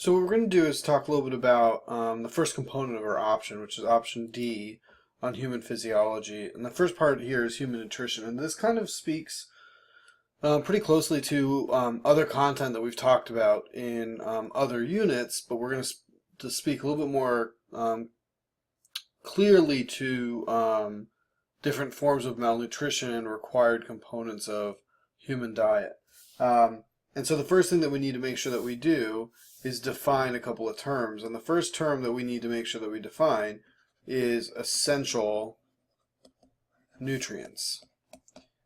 So what we're going to do is talk a little bit about the first component of our option, which is option D on human physiology. And the first part here is human nutrition. And this kind of speaks pretty closely to other content that we've talked about in other units, but we're going to speak a little bit more clearly to different forms of malnutrition and required components of human diet. And so the first thing that we need to make sure that we do is define a couple of terms. And the first term that we need to make sure that we define is essential nutrients.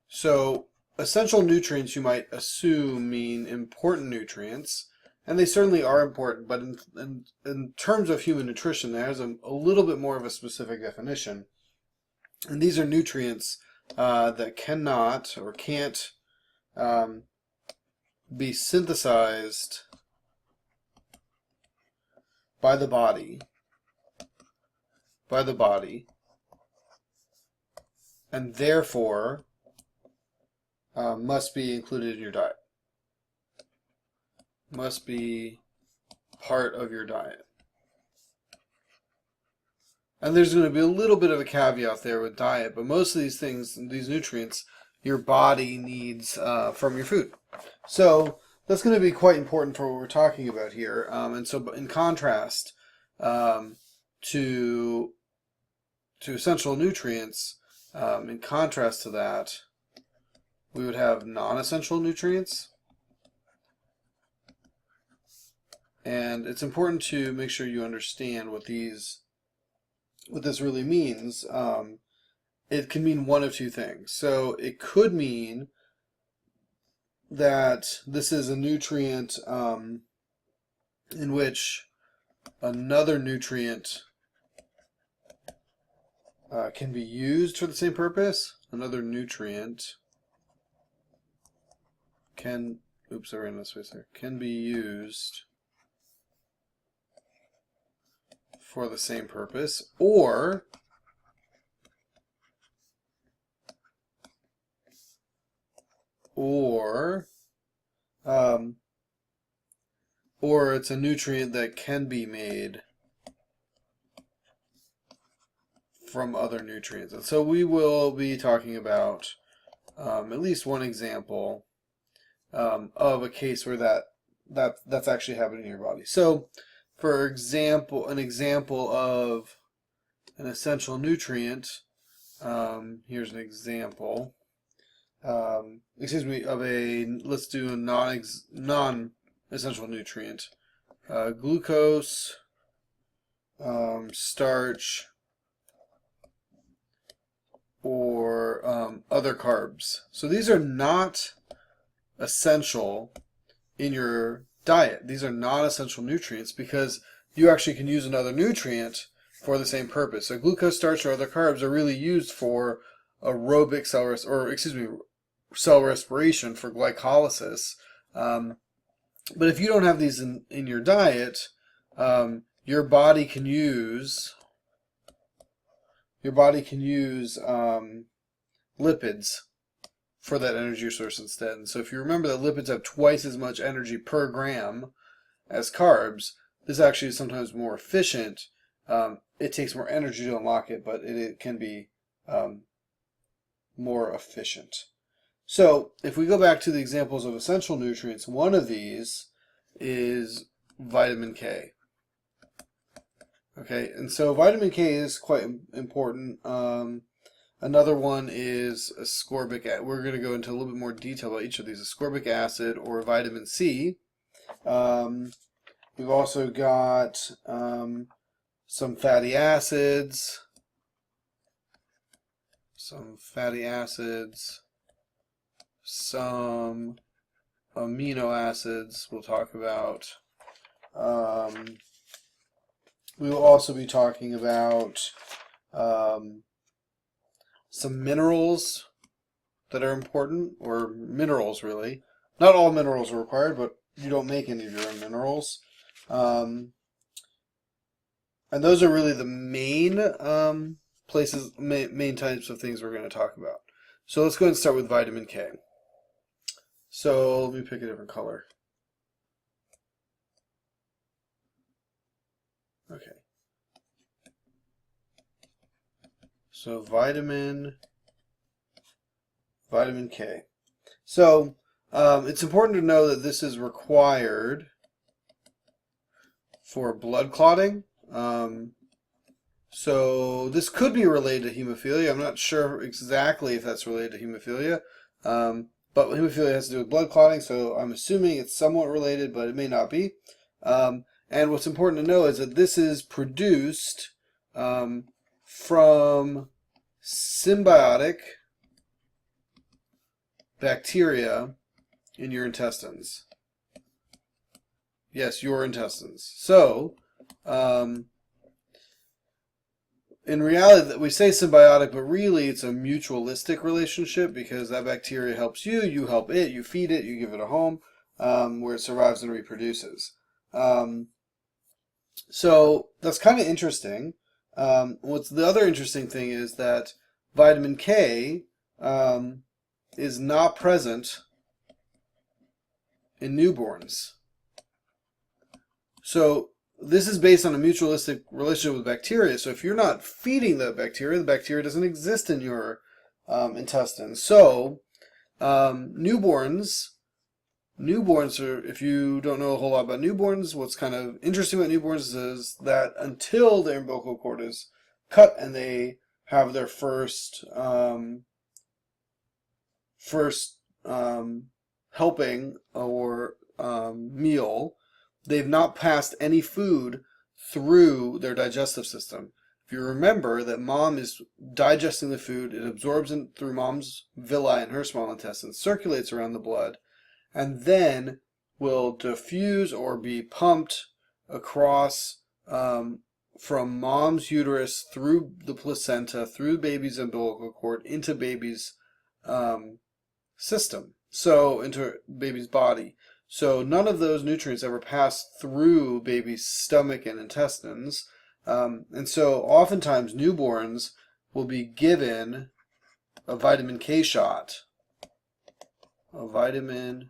So essential nutrients you might assume mean important nutrients, and they certainly are important, but in terms of human nutrition, there's a little bit more of a specific definition. And these are nutrients that cannot or can't be synthesized by the body, and therefore must be included in your diet. Must be part of your diet. And there's going to be a little bit of a caveat there with diet, but most of these things, these nutrients, your body needs from your food. So that's going to be quite important for what we're talking about here. And so in contrast to essential nutrients, in contrast to that, we would have non-essential nutrients. And it's important to make sure you understand what this really means. It can mean one of two things. So it could mean that this is a nutrient in which another nutrient can be used for the same purpose. Another nutrient can, oops, I ran this way, sir, can be used for the same purpose, or it's a nutrient that can be made from other nutrients. And so we will be talking about at least one example of a case where that's actually happening in your body. So, for example, an example of an essential nutrient, here's an example, let's do a non-essential nutrient. Glucose, starch, or other carbs. So these are not essential in your diet. These are non-essential nutrients because you actually can use another nutrient for the same purpose. So glucose, starch, or other carbs are really used for aerobic cell respiration, for glycolysis. But if you don't have these in your diet, your body can use lipids for that energy source instead. And so if you remember that lipids have twice as much energy per gram as carbs, this actually is sometimes more efficient. It takes more energy to unlock it, but it can be more efficient. So if we go back to the examples of essential nutrients, one of these is vitamin K. Okay, and so vitamin K is quite important. Another one is ascorbic acid. We're going to go into a little bit more detail about each of these. Ascorbic acid or vitamin C. We've also got some fatty acids. Some amino acids we'll talk about. We will also be talking about some minerals that are important, or minerals really. Not all minerals are required, but you don't make any of your own minerals. And those are really the main main types of things we're going to talk about. So let's go ahead and start with vitamin K. So let me pick a different color. Okay. So vitamin K. So it's important to know that this is required for blood clotting. So this could be related to hemophilia. I'm not sure exactly if that's related to hemophilia. But hemophilia has to do with blood clotting, so I'm assuming it's somewhat related, but it may not be. And what's important to know is that this is produced from symbiotic bacteria in your intestines. Yes, your intestines. So, in reality, we say symbiotic, but really it's a mutualistic relationship because that bacteria helps you, you help it, you feed it, you give it a home where it survives and reproduces. So that's kind of interesting. What's the other interesting thing is that vitamin K is not present in newborns. So this is based on a mutualistic relationship with bacteria. So if you're not feeding the bacteria doesn't exist in your intestines. So newborns are, if you don't know a whole lot about newborns, what's kind of interesting about newborns is that until their umbilical cord is cut and they have their first helping or meal, they've not passed any food through their digestive system. If you remember that mom is digesting the food, it absorbs it through mom's villi in her small intestine, circulates around the blood, and then will diffuse or be pumped across from mom's uterus through the placenta, through baby's umbilical cord, into baby's system, so into baby's body. So none of those nutrients ever pass through baby's stomach and intestines. And so oftentimes newborns will be given a vitamin K shot, a vitamin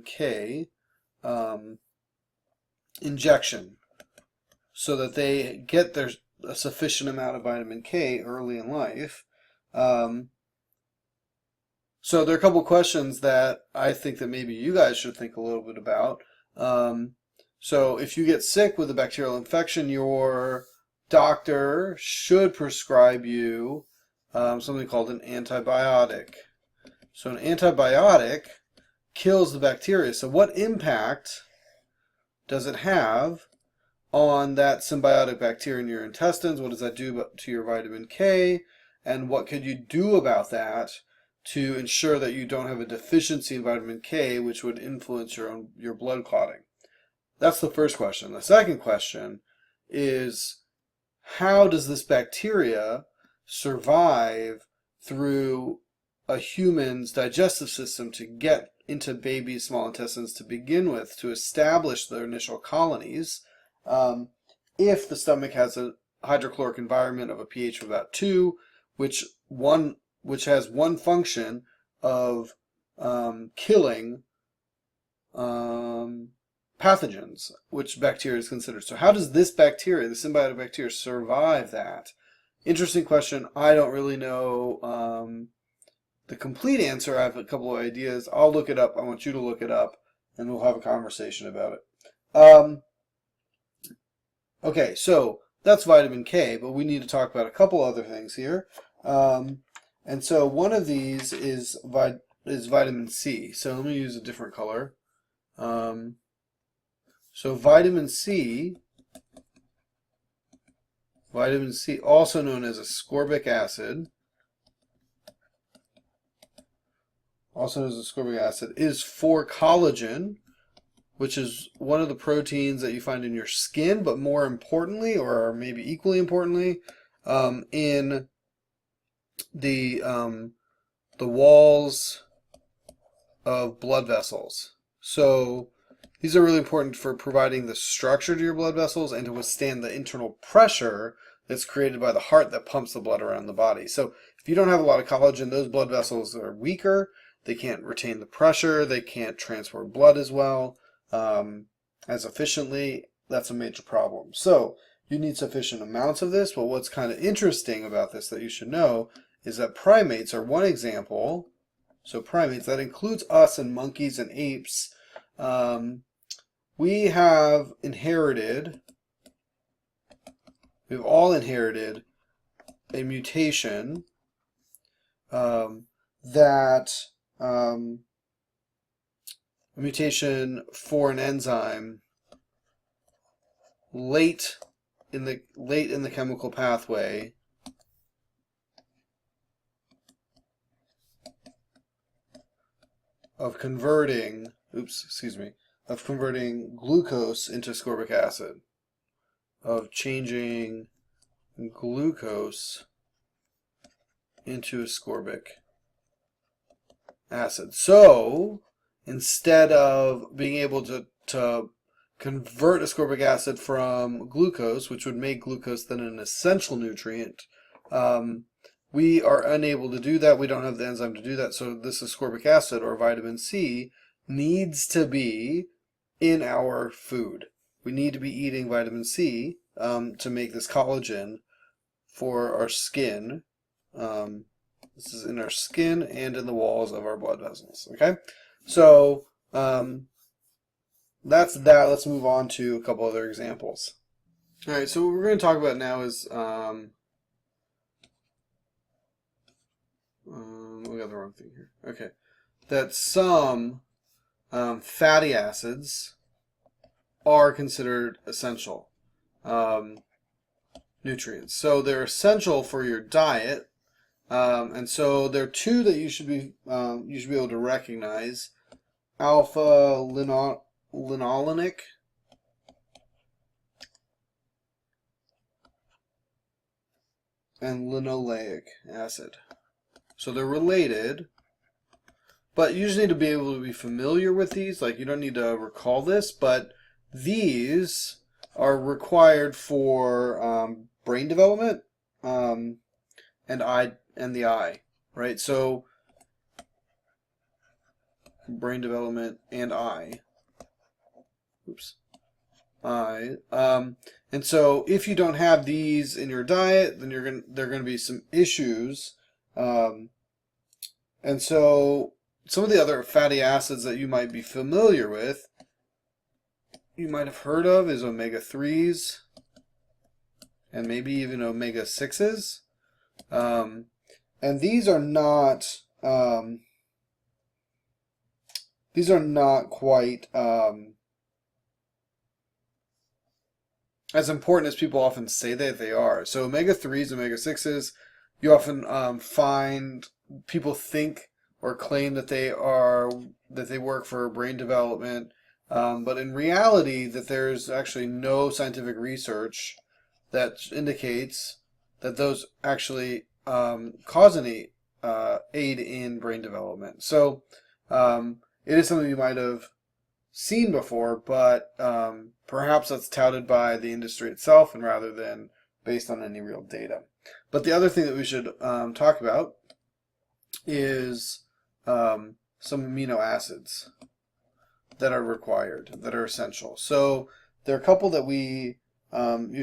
K injection, so that they get a sufficient amount of vitamin K early in life. So there are a couple questions that I think that maybe you guys should think a little bit about. So if you get sick with a bacterial infection, your doctor should prescribe you something called an antibiotic. So an antibiotic kills the bacteria. So what impact does it have on that symbiotic bacteria in your intestines? What does that do to your vitamin K? And what could you do about that to ensure that you don't have a deficiency in vitamin K, which would influence your blood clotting? That's the first question. The second question is, how does this bacteria survive through a human's digestive system to get into baby's small intestines to begin with, to establish their initial colonies, if the stomach has a hydrochloric environment of a pH of about 2, which has one function of killing pathogens, which bacteria is considered. So how does this bacteria, the symbiotic bacteria, survive that? Interesting question. I don't really know the complete answer. I have a couple of ideas. I'll look it up. I want you to look it up, and we'll have a conversation about it. Okay, so that's vitamin K, but we need to talk about a couple other things here. And so one of these is vitamin C. So let me use a different color. So vitamin C, also known as ascorbic acid, is for collagen, which is one of the proteins that you find in your skin, but more importantly, or maybe equally importantly, in the walls of blood vessels. So these are really important for providing the structure to your blood vessels and to withstand the internal pressure that's created by the heart that pumps the blood around the body. So if you don't have a lot of collagen, those blood vessels are weaker. They can't retain the pressure. They can't transport blood as well, as efficiently. that's a major problem. So you need sufficient amounts of this, but what's kind of interesting about this that you should know is that primates are one example. So primates, that includes us and monkeys and apes. We've all inherited a mutation a mutation for an enzyme late in the chemical pathway of converting glucose into ascorbic acid, of changing glucose into ascorbic acid. So instead of being able to convert ascorbic acid from glucose, which would make glucose then an essential nutrient, we are unable to do that. We don't have the enzyme to do that. So this ascorbic acid, or vitamin C, needs to be in our food. We need to be eating vitamin C to make this collagen for our skin. This is in our skin and in the walls of our blood vessels. Okay, so that's that. Let's move on to a couple other examples. All right, so what we're going to talk about now is we got the wrong thing here. Okay, that some fatty acids are considered essential nutrients. So they're essential for your diet, and so there are two that you should be able to recognize: alpha linolenic and linoleic acid. So they're related, but you just need to be able to be familiar with these. Like, you don't need to recall this, but these are required for brain development and the eye, right? So brain development and eye. And so if you don't have these in your diet, then there are going to be some issues. And so some of the other fatty acids that you might be familiar with, you might have heard of, is omega-3s and maybe even omega-6s. And these are not quite as important as people often say that they are. So omega-3s, omega-6s, you often find people think or claim that they work for brain development, but in reality, that there's actually no scientific research that indicates that those actually cause any aid in brain development. So it is something you might have seen before, but perhaps that's touted by the industry itself and rather than based on any real data. But the other thing that we should talk about is some amino acids that are required, that are essential. So there are a couple that you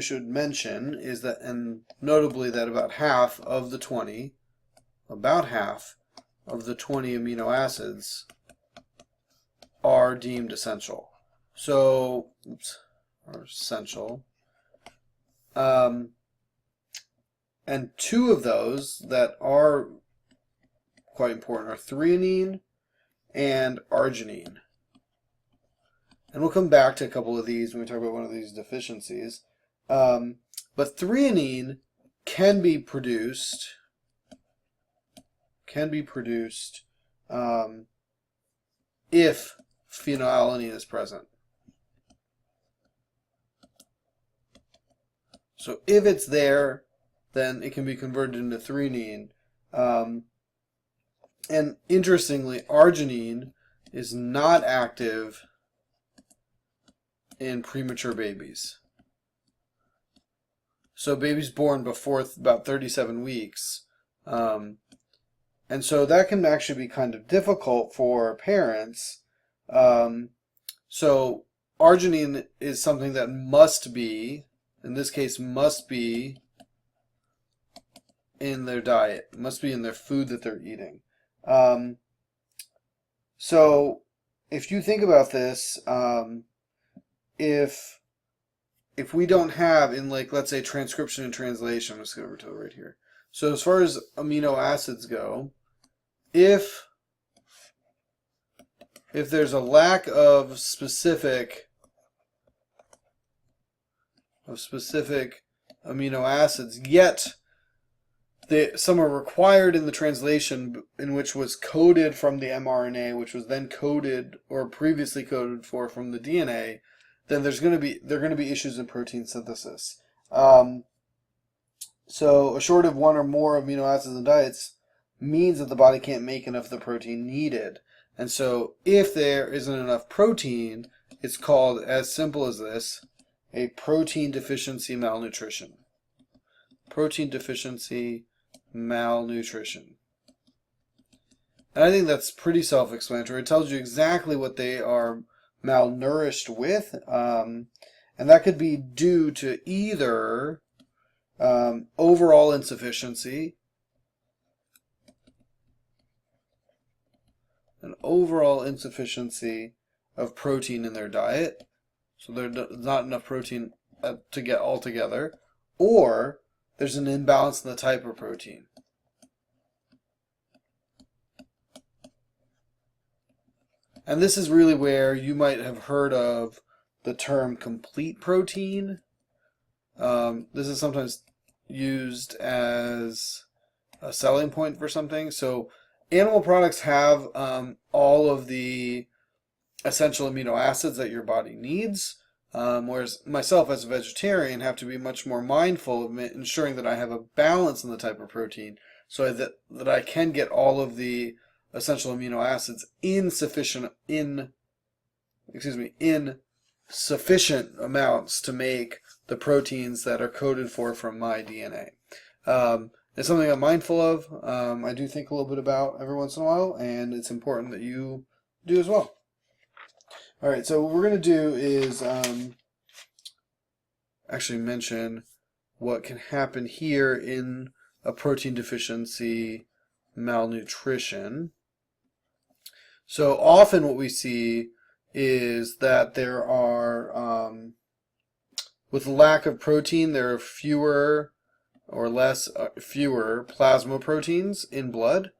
should mention, is that, and notably that about half of the 20 amino acids are deemed essential. So, are essential. And two of those that are quite important are threonine and arginine. And we'll come back to a couple of these when we talk about one of these deficiencies. But threonine can be produced if phenylalanine is present. So if it's there, then it can be converted into threonine. And interestingly, arginine is not active in premature babies. So babies born before about 37 weeks. And so that can actually be kind of difficult for parents. So arginine is something that must be, in this case, must be in their diet, must be in their food that they're eating. So if you think about this, if we don't have in, like, let's say transcription and translation, let's go over to it right here. So as far as amino acids go, if there's a lack of specific amino acids, yet some are required in the translation, in which was coded from the mRNA, which was then coded or previously coded for from the DNA, then there are going to be issues in protein synthesis. So a short of one or more amino acids in diets means that the body can't make enough of the protein needed. And so if there isn't enough protein, it's called, as simple as this, a protein deficiency malnutrition. Protein deficiency malnutrition. And I think that's pretty self-explanatory. It tells you exactly what they are malnourished with. And that could be due to either overall insufficiency, of protein in their diet, so there's not enough protein to get all together, or there's an imbalance in the type of protein. And this is really where you might have heard of the term complete protein. This is sometimes used as a selling point for something. So animal products have all of the essential amino acids that your body needs, whereas myself as a vegetarian have to be much more mindful of ensuring that I have a balance in the type of protein, so that I can get all of the essential amino acids in sufficient amounts to make the proteins that are coded for from my DNA. It's something I'm mindful of. I do think a little bit about every once in a while, and it's important that you do as well. All right, so what we're going to do is actually mention what can happen here in a protein deficiency malnutrition. So often what we see is that there are, with lack of protein, there are fewer plasma proteins in blood.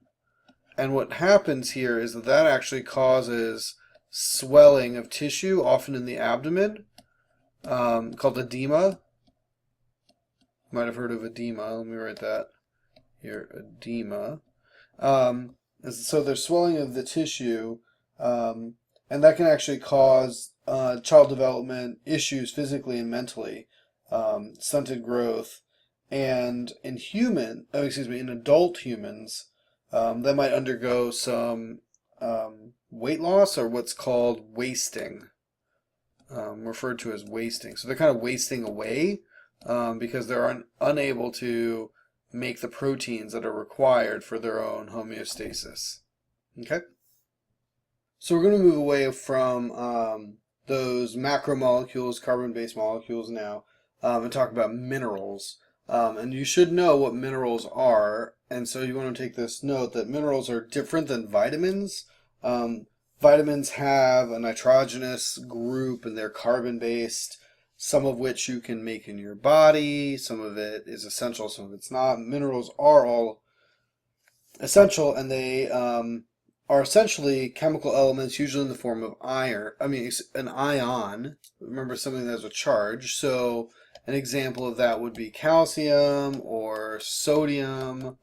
And what happens here is that actually causes swelling of tissue, often in the abdomen, called edema. You might have heard of edema. Let me write that here, edema. So there's swelling of the tissue, and that can actually cause child development issues physically and mentally, stunted growth, and in adult humans, they might undergo some weight loss, or what's called wasting, referred to as wasting. So they're kind of wasting away because they're unable to make the proteins that are required for their own homeostasis. Okay? So we're going to move away from those macromolecules, carbon-based molecules now, and talk about minerals. And you should know what minerals are, and so you want to take this note that minerals are different than vitamins. Vitamins have a nitrogenous group, and they're carbon-based, some of which you can make in your body. Some of it is essential, some of it's not. Minerals are all essential, and they are essentially chemical elements, usually in the form of an ion. Remember, something that has a charge. So an example of that would be calcium or sodium,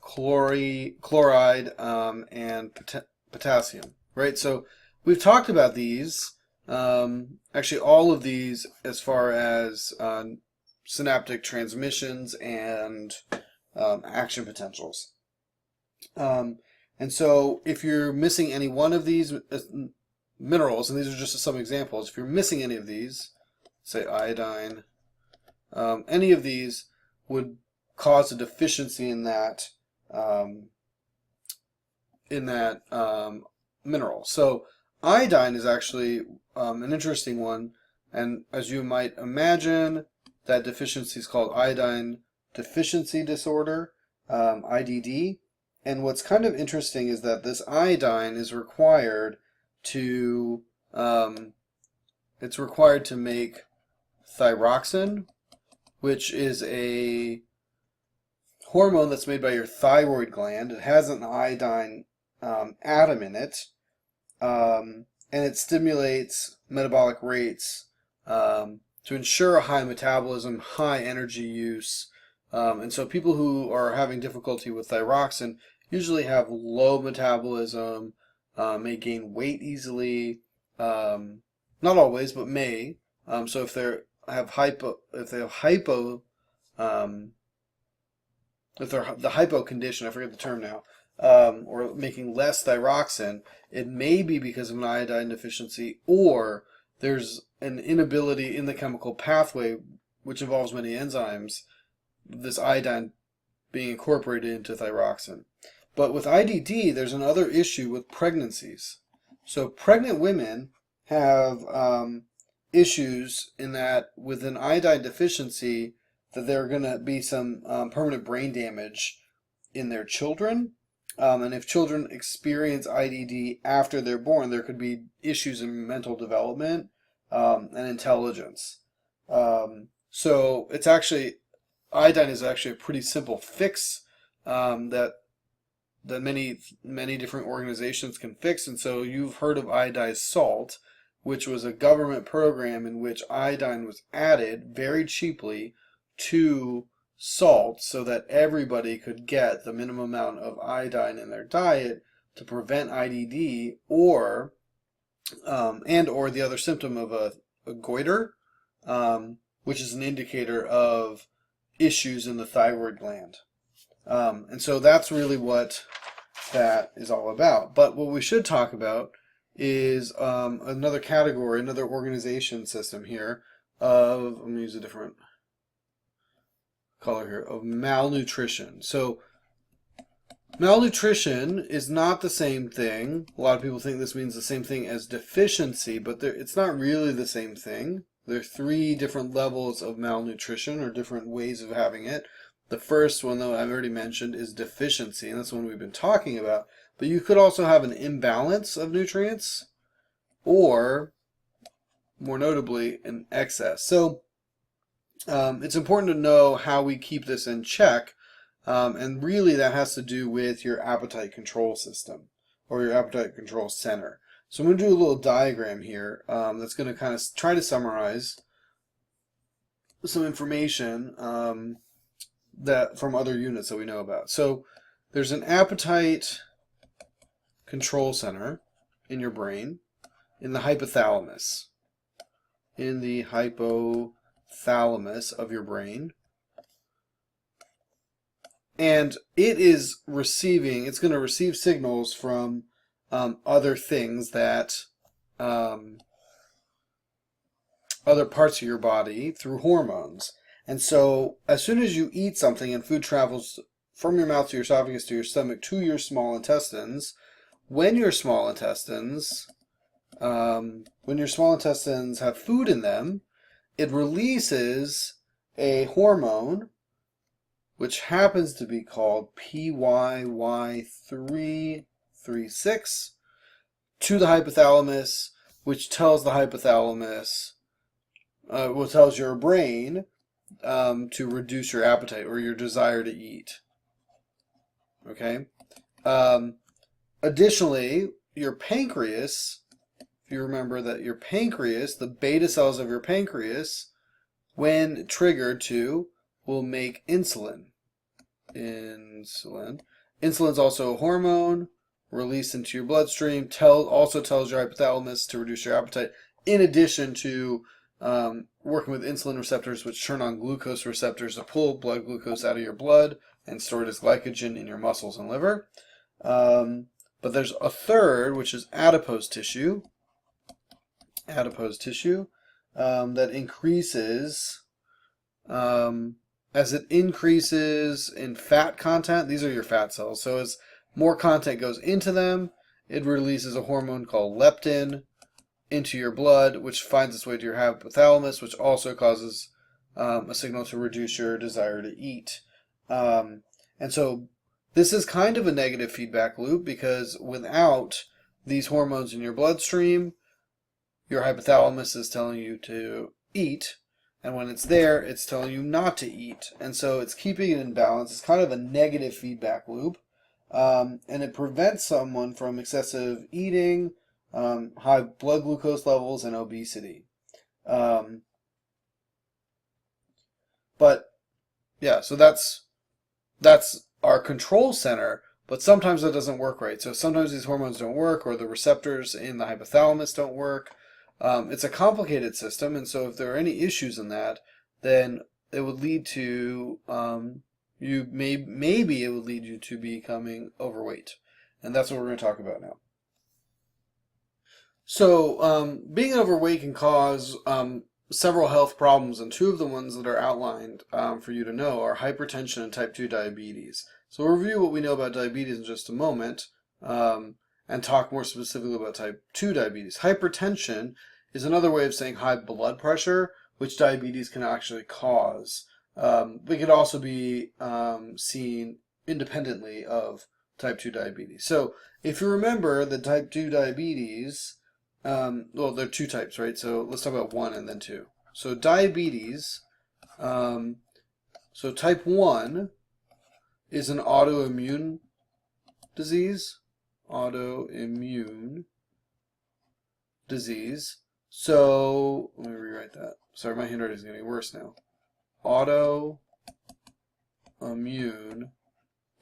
chloride, and potassium. Right? So we've talked about these. Actually, all of these, as far as synaptic transmissions and action potentials. And so if you're missing any one of these minerals, and these are just some examples, if you're missing any of these, say iodine, any of these would cause a deficiency in that mineral. So iodine is actually an interesting one, and as you might imagine, that deficiency is called iodine deficiency disorder, IDD. And what's kind of interesting is that this iodine is required to it's required to make thyroxine, which is a hormone that's made by your thyroid gland. It has an iodine atom in it, and it stimulates metabolic rates to ensure a high metabolism, high energy use. And so people who are having difficulty with thyroxine usually have low metabolism, may gain weight easily, not always, but may. So if they have hypo, if they're the hypo condition, I forget the term now, or making less thyroxine, it may be because of an iodine deficiency, or there's an inability in the chemical pathway, which involves many enzymes, this iodine being incorporated into thyroxine. But with IDD, there's another issue with pregnancies. So pregnant women have issues in that with an iodine deficiency, that there are going to be some permanent brain damage in their children. And if children experience IDD after they're born, there could be issues in mental development and intelligence. So it's actually, iodine is actually a pretty simple fix that many different organizations can fix. And so you've heard of iodized salt, which was a government program in which iodine was added very cheaply to salt so that everybody could get the minimum amount of iodine in their diet to prevent IDD or the other symptom of a goiter, which is an indicator of issues in the thyroid gland. And so that's really what that is all about. But what we should talk about is another category, another organization system here of, I'm going to use a different color here, of malnutrition. So malnutrition is not the same thing. A lot of people think this means the same thing as deficiency, but it's not really the same thing. There are 3 different levels of malnutrition, or different ways of having it. The first one, though, I've already mentioned, is deficiency, and that's one we've been talking about. But you could also have an imbalance of nutrients, or, more notably, an excess. So it's important to know how we keep this in check, and really that has to do with your appetite control system, or your appetite control center. So I'm going to do a little diagram here that's going to kind of try to summarize some information that from other units that we know about. So there's an appetite control center in your brain, in the hypothalamus. In the hypothalamus of your brain. And it's going to receive signals from other things that, other parts of your body through hormones. And so as soon as you eat something and food travels from your mouth to your esophagus to your stomach to your small intestines, when your small intestines have food in them, it releases a hormone which happens to be called PYY336 to the hypothalamus, which tells the hypothalamus, tells your brain to reduce your appetite or your desire to eat. Okay? Additionally, your pancreas, if you remember that your pancreas, the beta cells of your pancreas, when triggered to, will make insulin. Insulin is also a hormone released into your bloodstream. Also tells your hypothalamus to reduce your appetite, in addition to working with insulin receptors, which turn on glucose receptors to pull blood glucose out of your blood and store it as glycogen in your muscles and liver. But there's a third, which is adipose tissue. That increases as it increases in fat content. These are your fat cells. So as more content goes into them, it releases a hormone called leptin into your blood, which finds its way to your hypothalamus, which also causes a signal to reduce your desire to eat. And so this is kind of a negative feedback loop, because without these hormones in your bloodstream, your hypothalamus is telling you to eat, and when it's there, it's telling you not to eat. And so it's keeping it in balance. It's kind of a negative feedback loop, and it prevents someone from excessive eating, high blood glucose levels, and obesity. But yeah, so that's our control center, but sometimes that doesn't work right. So sometimes these hormones don't work, or the receptors in the hypothalamus don't work. It's a complicated system, and so if there are any issues in that, then it would lead to maybe it would lead you to becoming overweight, and that's what we're going to talk about now. So being overweight can cause several health problems, and two of the ones that are outlined for you to know are hypertension and type 2 diabetes. So we'll review what we know about diabetes in just a moment, and talk more specifically about type 2 diabetes. Hypertension is another way of saying high blood pressure, which diabetes can actually cause. It could also be seen independently of type 2 diabetes. So if you remember the type 2 diabetes, well, there are two types, right? So let's talk about one and then two. So diabetes, so type 1 is an autoimmune disease. Autoimmune disease. So let me rewrite that. Sorry, my handwriting is getting worse now. Autoimmune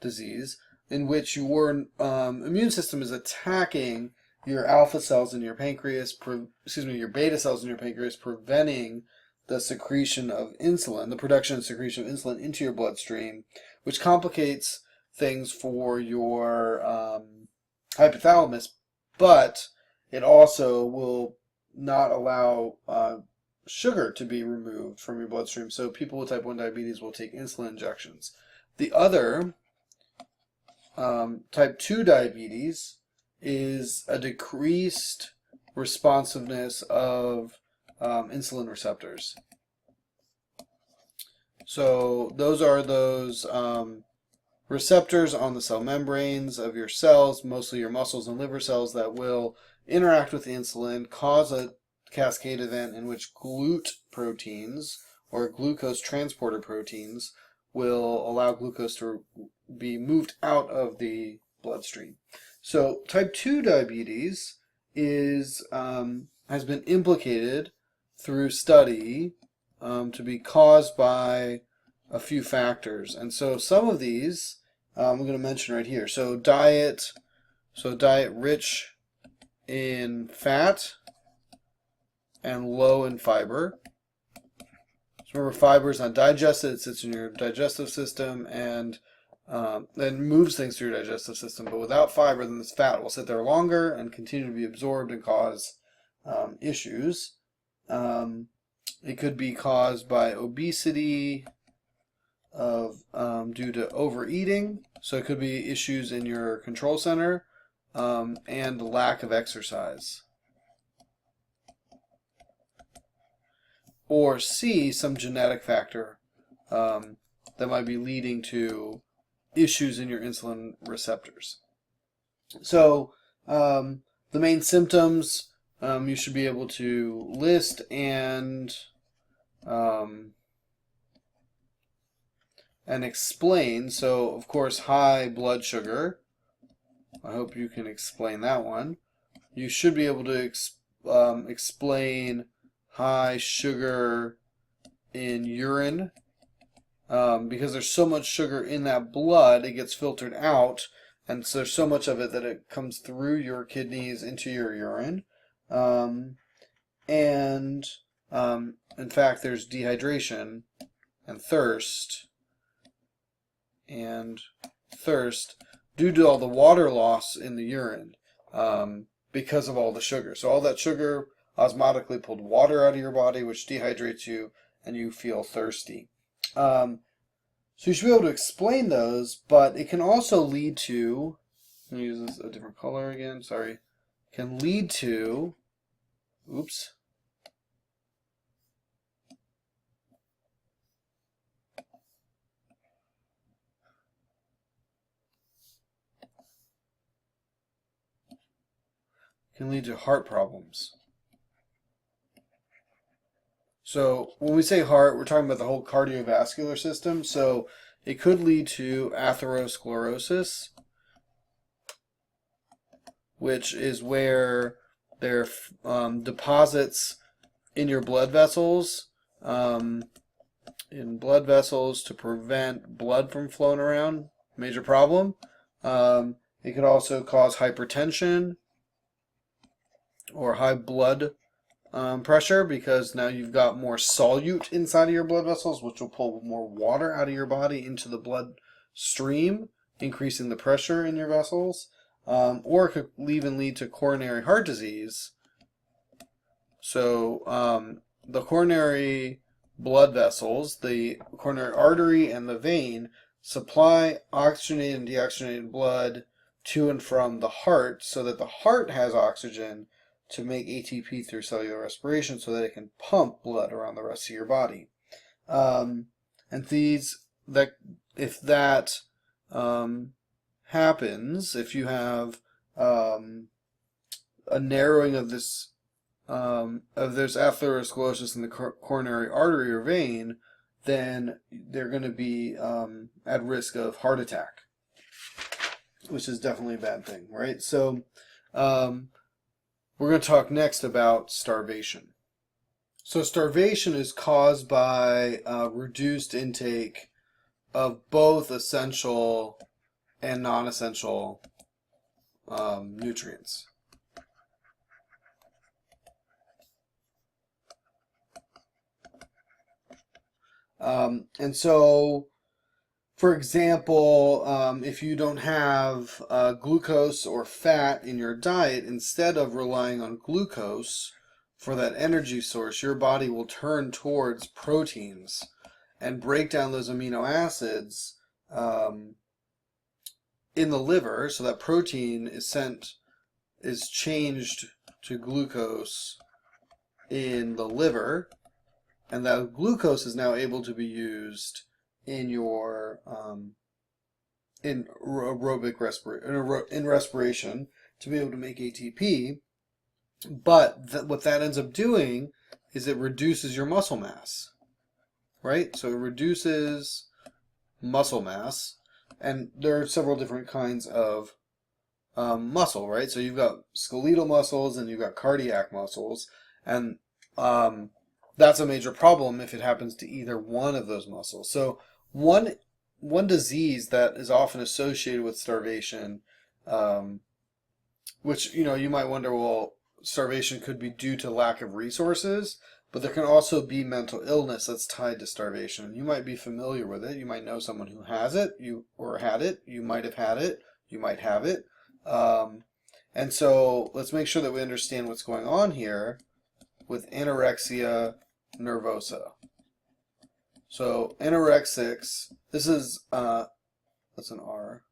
disease, in which your immune system is attacking your alpha cells in your pancreas, your beta cells in your pancreas, preventing the secretion of insulin, the production and secretion of insulin into your bloodstream, which complicates things for your hypothalamus, but it also will not allow sugar to be removed from your bloodstream. So people with type 1 diabetes will take insulin injections. The other, type 2 diabetes, is a decreased responsiveness of insulin receptors. So those are those receptors on the cell membranes of your cells, mostly your muscles and liver cells, that will interact with insulin, cause a cascade event in which GLUT proteins, or glucose transporter proteins, will allow glucose to be moved out of the bloodstream. So type 2 diabetes is has been implicated through study to be caused by a few factors. And so some of these I'm going to mention right here. So diet rich in fat and low in fiber. So remember, fiber is not digested; it sits in your digestive system and then moves things through your digestive system. But without fiber, then this fat will sit there longer and continue to be absorbed and cause issues. It could be caused by obesity due to overeating. So it could be issues in your control center and lack of exercise. Or C, some genetic factor that might be leading to issues in your insulin receptors. So the main symptoms you should be able to list and explain. So of course, high blood sugar. I hope you can explain that one. You should be able to explain high sugar in urine, because there's so much sugar in that blood, it gets filtered out, and so there's so much of it that it comes through your kidneys into your urine. In fact, there's dehydration and thirst due to all the water loss in the urine, because of all the sugar. So all that sugar osmotically pulled water out of your body, which dehydrates you, and you feel thirsty. So you should be able to explain those, but it can also lead to I'm going to use a different color again, sorry, can lead to, oops, can lead to heart problems. So when we say heart, we're talking about the whole cardiovascular system. So it could lead to atherosclerosis, which is where there are deposits in your blood vessels, to prevent blood from flowing around. Major problem. It could also cause hypertension or high blood pressure, because now you've got more solute inside of your blood vessels, which will pull more water out of your body into the blood stream, increasing the pressure in your vessels. Or it could even lead to coronary heart disease. So the coronary blood vessels, the coronary artery and the vein, supply oxygenated and deoxygenated blood to and from the heart, so that the heart has oxygen to make ATP through cellular respiration, so that it can pump blood around the rest of your body. And if that happens, if you have a narrowing of this there's atherosclerosis in the coronary artery or vein, then they're going to be at risk of heart attack, which is definitely a bad thing, right? So we're going to talk next about starvation. So starvation is caused by reduced intake of both essential and non-essential nutrients. And so, for example, if you don't have glucose or fat in your diet, instead of relying on glucose for that energy source, your body will turn towards proteins and break down those amino acids in the liver, so that protein is changed to glucose in the liver, and that glucose is now able to be used in your in respiration to be able to make ATP. But what that ends up doing is it reduces your muscle mass, right? So it reduces muscle mass, and there are several different kinds of muscle, right? So you've got skeletal muscles and you've got cardiac muscles, and that's a major problem if it happens to either one of those muscles. So one disease that is often associated with starvation, which you might wonder, well, starvation could be due to lack of resources, but there can also be mental illness that's tied to starvation. You might be familiar with it. You might know someone who has it, or had it. You might have had it. You might have it. And so let's make sure that we understand what's going on here with anorexia nervosa. So anorexics, this is, that's an R.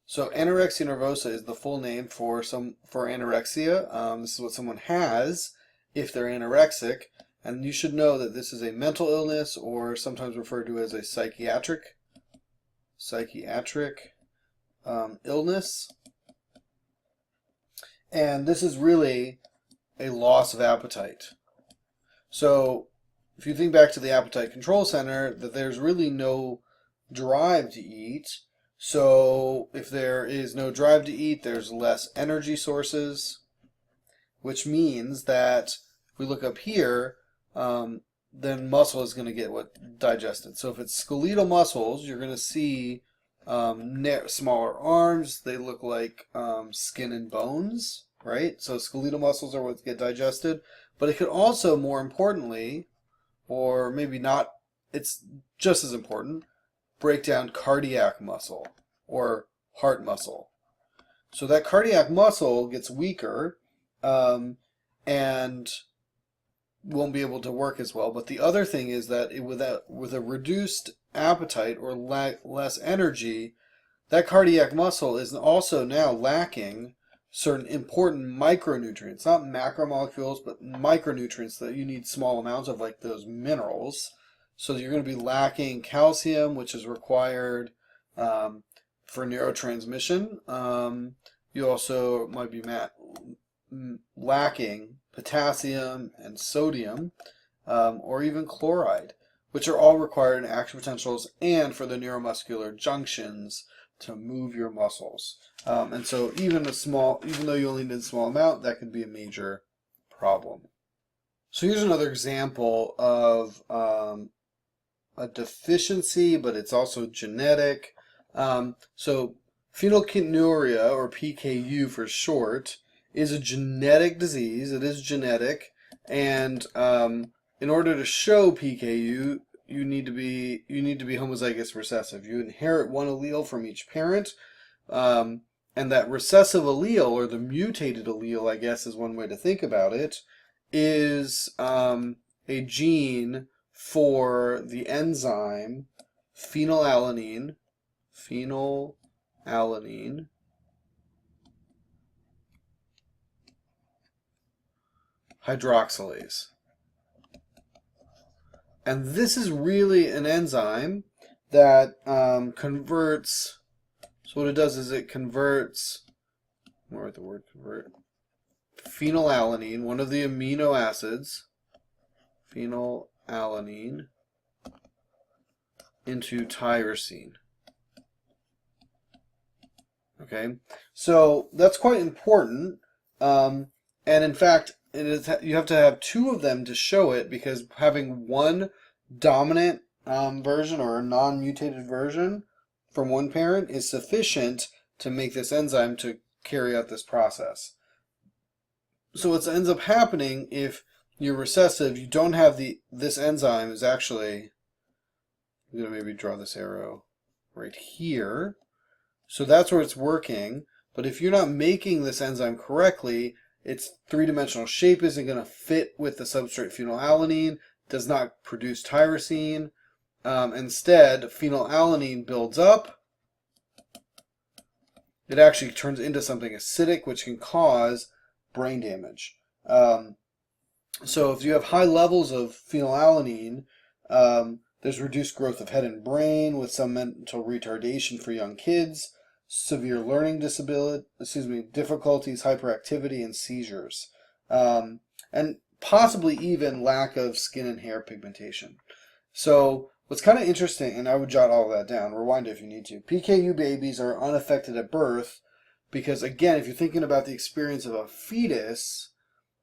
So anorexia nervosa is the full name for anorexia. This is what someone has if they're anorexic, and you should know that this is a mental illness, or sometimes referred to as a psychiatric illness. And this is really a loss of appetite. So if you think back to the appetite control center, that there's really no drive to eat. So if there is no drive to eat, there's less energy sources, which means that if we look up here, then muscle is going to get digested. So if it's skeletal muscles, you're going to see smaller arms. They look like skin and bones, right? So skeletal muscles are what get digested. But it could also, more importantly, or maybe not, it's just as important, break down cardiac muscle or heart muscle. So that cardiac muscle gets weaker and won't be able to work as well. But the other thing is that with a reduced appetite or less energy, that cardiac muscle is also now lacking certain important micronutrients, not macromolecules, but micronutrients that you need small amounts of, like those minerals. So you're going to be lacking calcium, which is required for neurotransmission. You also might be lacking potassium and sodium, or even chloride, which are all required in action potentials and for the neuromuscular junctions to move your muscles. And so even though you only need a small amount, that could be a major problem. So here's another example of a deficiency, but it's also genetic. So phenylketonuria, or PKU for short, is a genetic disease. It is genetic, and in order to show PKU, you need to be homozygous recessive. You inherit one allele from each parent, and that recessive allele, or the mutated allele, I guess is one way to think about it, is a gene for the enzyme phenylalanine hydroxylase. And this is really an enzyme that converts. So what it does is it converts, more with the word convert, phenylalanine, one of the amino acids, phenylalanine, into tyrosine. Okay, so that's quite important, and in fact, you have to have two of them to show it, because having one dominant version, or a non-mutated version from one parent, is sufficient to make this enzyme to carry out this process. So what ends up happening, if you're recessive, you don't have this enzyme is actually, I'm going to maybe draw this arrow right here. So that's where it's working. But if you're not making this enzyme correctly, its three-dimensional shape isn't going to fit with the substrate phenylalanine, does not produce tyrosine. Instead, phenylalanine builds up. It actually turns into something acidic, which can cause brain damage. So if you have high levels of phenylalanine, there's reduced growth of head and brain, with some mental retardation for young kids, severe learning difficulties, hyperactivity, and seizures, and possibly even lack of skin and hair pigmentation. So what's kind of interesting, and I would jot all of that down, rewind it if you need to, PKU babies are unaffected at birth because, again, if you're thinking about the experience of a fetus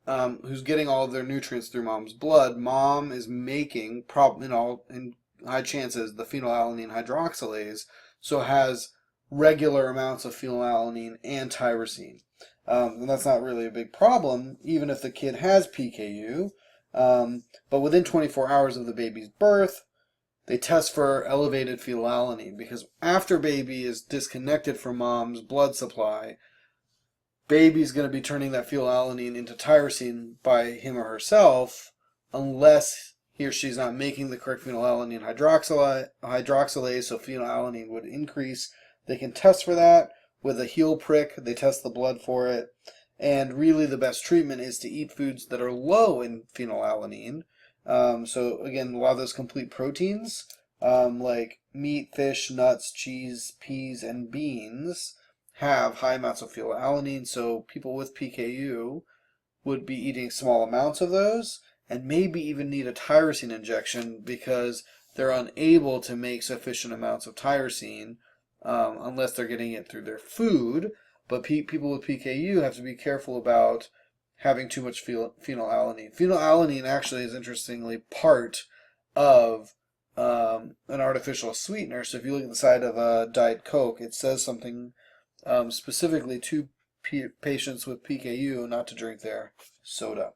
who's getting all of their nutrients through mom's blood, mom is making, in high chances, the phenylalanine hydroxylase, so has regular amounts of phenylalanine and tyrosine. And that's not really a big problem, even if the kid has PKU. But within 24 hours of the baby's birth, they test for elevated phenylalanine, because after baby is disconnected from mom's blood supply, baby's going to be turning that phenylalanine into tyrosine by him or herself, unless he or she's not making the correct phenylalanine hydroxylase, so phenylalanine would increase. They can test for that with a heel prick. They test the blood for it. And really the best treatment is to eat foods that are low in phenylalanine. So again, a lot of those complete proteins, like meat, fish, nuts, cheese, peas, and beans, have high amounts of phenylalanine. So people with PKU would be eating small amounts of those, and maybe even need a tyrosine injection because they're unable to make sufficient amounts of tyrosine unless they're getting it through their food. But people with PKU have to be careful about having too much phenylalanine. Phenylalanine actually is, interestingly, part of an artificial sweetener. So if you look at the side of a Diet Coke, it says something specifically to patients with PKU not to drink their soda.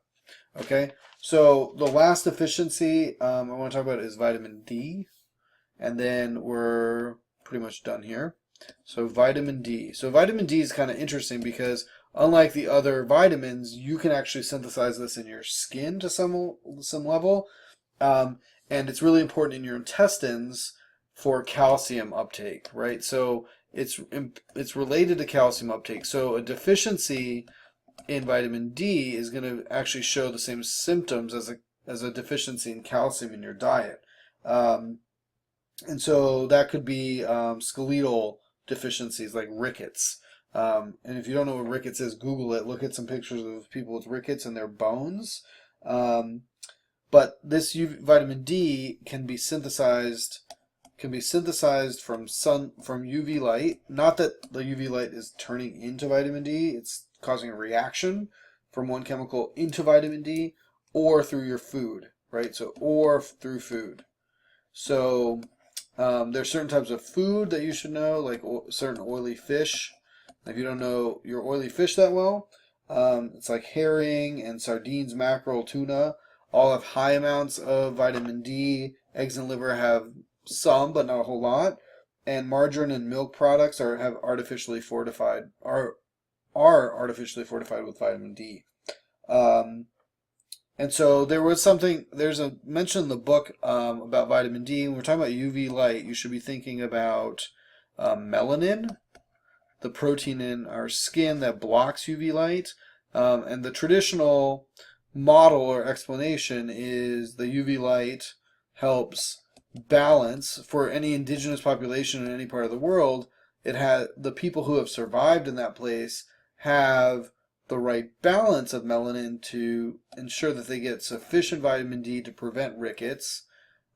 Okay, so the last deficiency I want to talk about is vitamin D, and then we're pretty much done here. So vitamin D. So vitamin D is kind of interesting because unlike the other vitamins, you can actually synthesize this in your skin to some level, and it's really important in your intestines for calcium uptake, right? So it's related to calcium uptake. So a deficiency in vitamin D is going to actually show the same symptoms as a deficiency in calcium in your diet. And so that could be skeletal deficiencies like rickets. And if you don't know what rickets is, Google it. Look at some pictures of people with rickets in their bones. But this vitamin D can be synthesized from UV light. Not that the UV light is turning into vitamin D; it's causing a reaction from one chemical into vitamin D, or through your food, right? So, or through food. So, there's certain types of food that you should know, like certain oily fish. If you don't know your oily fish that well, it's like herring and sardines, mackerel, tuna, all have high amounts of vitamin D. Eggs and liver have some, but not a whole lot. And margarine and milk products are artificially fortified with vitamin D. And so there's a mention in the book about vitamin D. When we're talking about UV light, you should be thinking about melanin, the protein in our skin that blocks UV light. And the traditional model or explanation is the UV light helps balance for any indigenous population in any part of the world. The people who have survived in that place have the right balance of melanin to ensure that they get sufficient vitamin D to prevent rickets,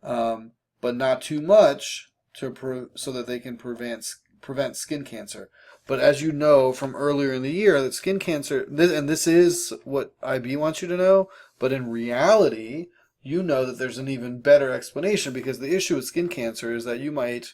but not too much so that they can prevent skin cancer. But as you know from earlier in the year, that skin cancer, and this is what IB wants you to know, but in reality, you know that there's an even better explanation, because the issue with skin cancer is that you might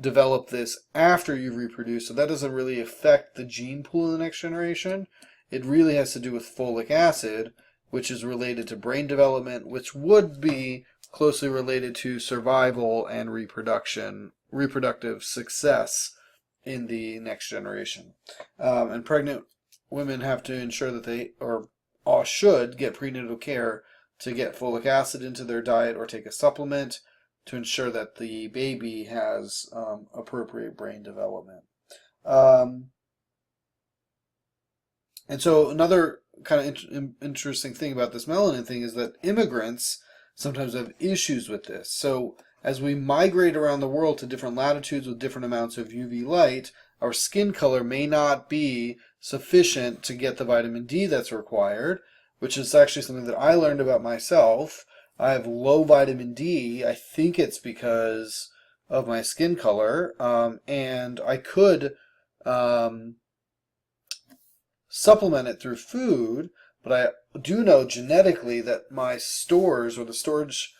develop this after you've reproduced, so that doesn't really affect the gene pool in the next generation. It really has to do with folic acid, which is related to brain development, which would be closely related to survival and reproductive success in the next generation. And pregnant women have to ensure that they should get prenatal care to get folic acid into their diet or take a supplement to ensure that the baby has appropriate brain development. And so another kind of interesting thing about this melanin thing is that immigrants sometimes have issues with this. So as we migrate around the world to different latitudes with different amounts of UV light, our skin color may not be sufficient to get the vitamin D that's required, which is actually something that I learned about myself. I have low vitamin D. I think it's because of my skin color, and I could supplement it through food, but I do know genetically that my stores, or the storage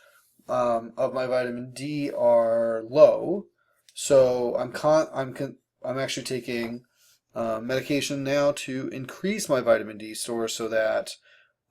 of my vitamin D, are low. So I'm actually taking medication now to increase my vitamin D store so that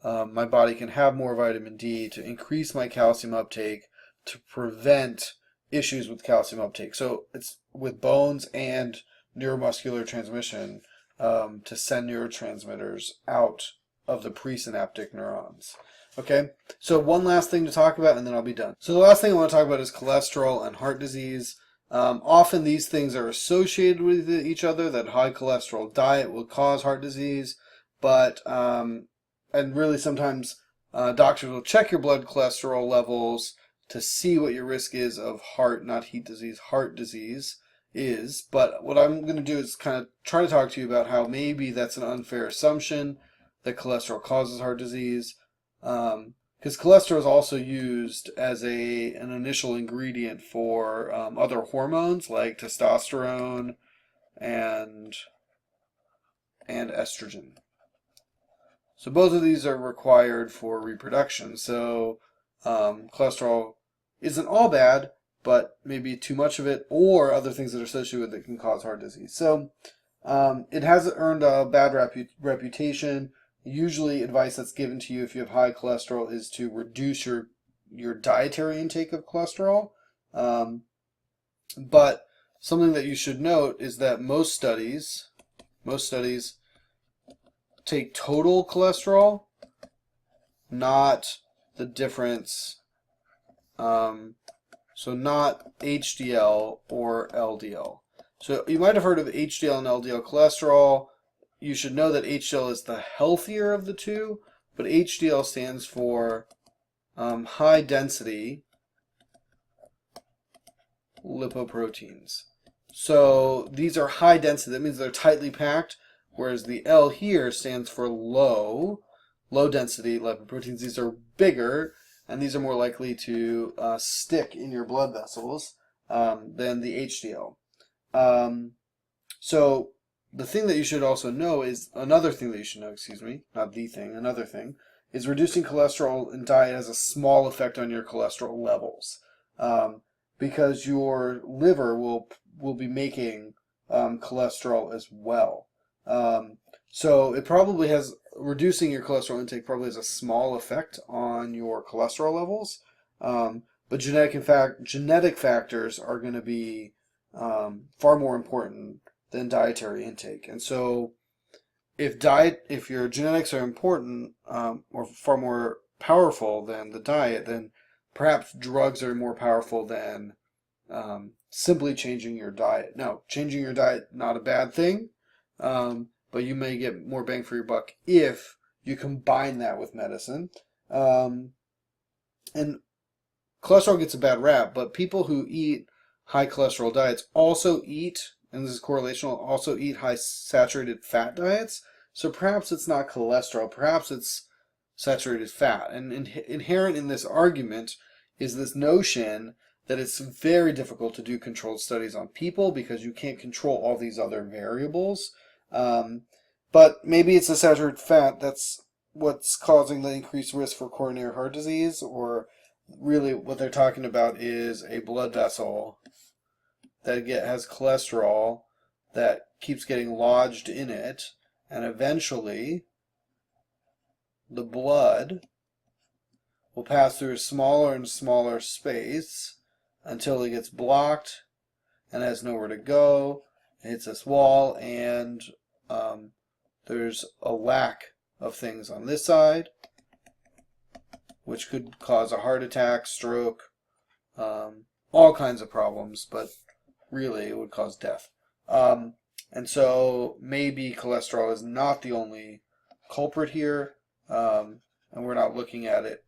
my body can have more vitamin D, to increase my calcium uptake, to prevent issues with calcium uptake. So it's with bones and neuromuscular transmission, to send neurotransmitters out of the presynaptic neurons. Okay, so one last thing to talk about and then I'll be done. So the last thing I want to talk about is cholesterol and heart disease. Often these things are associated with each other, that high cholesterol diet will cause heart disease, but and really sometimes doctors will check your blood cholesterol levels to see what your risk is of heart disease is. But what I'm going to do is kind of try to talk to you about how maybe that's an unfair assumption that cholesterol causes heart disease, because cholesterol is also used as an initial ingredient for other hormones like testosterone and estrogen. So both of these are required for reproduction. So cholesterol isn't all bad, but maybe too much of it, or other things that are associated with it, can cause heart disease. So it has earned a bad reputation. Usually advice that's given to you if you have high cholesterol is to reduce your dietary intake of cholesterol. But something that you should note is that most studies take total cholesterol, not the difference, so not HDL or LDL. So you might have heard of HDL and LDL cholesterol. You should know that HDL is the healthier of the two, but HDL stands for high density lipoproteins. So these are high density. That means they're tightly packed, whereas the L here stands for low density lipoproteins. These are bigger, and these are more likely to stick in your blood vessels than the HDL. So the thing that you should also know is another thing that you should know, excuse me, not the thing, another thing, is reducing cholesterol in diet has a small effect on your cholesterol levels. Because your liver will be making cholesterol as well. So it probably has, reducing your cholesterol intake probably has a small effect on your cholesterol levels. But genetic factors are going to be far more important than dietary intake. And so if your genetics are important or far more powerful than the diet, then perhaps drugs are more powerful than simply changing your diet. Now, changing your diet, not a bad thing, but you may get more bang for your buck if you combine that with medicine. And cholesterol gets a bad rap, but people who eat high cholesterol diets also eat, and this is correlational, also eat high saturated fat diets. So perhaps it's not cholesterol, perhaps it's saturated fat. And inherent in this argument is this notion that it's very difficult to do controlled studies on people because you can't control all these other variables. But maybe it's the saturated fat that's what's causing the increased risk for coronary heart disease, or really what they're talking about is a blood vessel that has cholesterol that keeps getting lodged in it, and eventually the blood will pass through a smaller and smaller space until it gets blocked and has nowhere to go. It hits this wall, and there's a lack of things on this side, which could cause a heart attack, stroke, all kinds of problems, but really it would cause death. And so maybe cholesterol is not the only culprit here, and we're not looking at it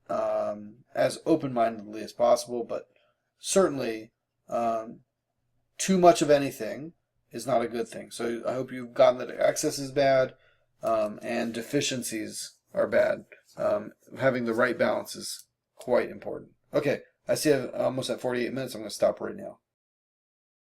as open-mindedly as possible, but certainly too much of anything is not a good thing. So I hope you've gotten that excess is bad and deficiencies are bad. Having the right balance is quite important. Okay, I see I'm almost at 48 minutes. I'm going to stop right now.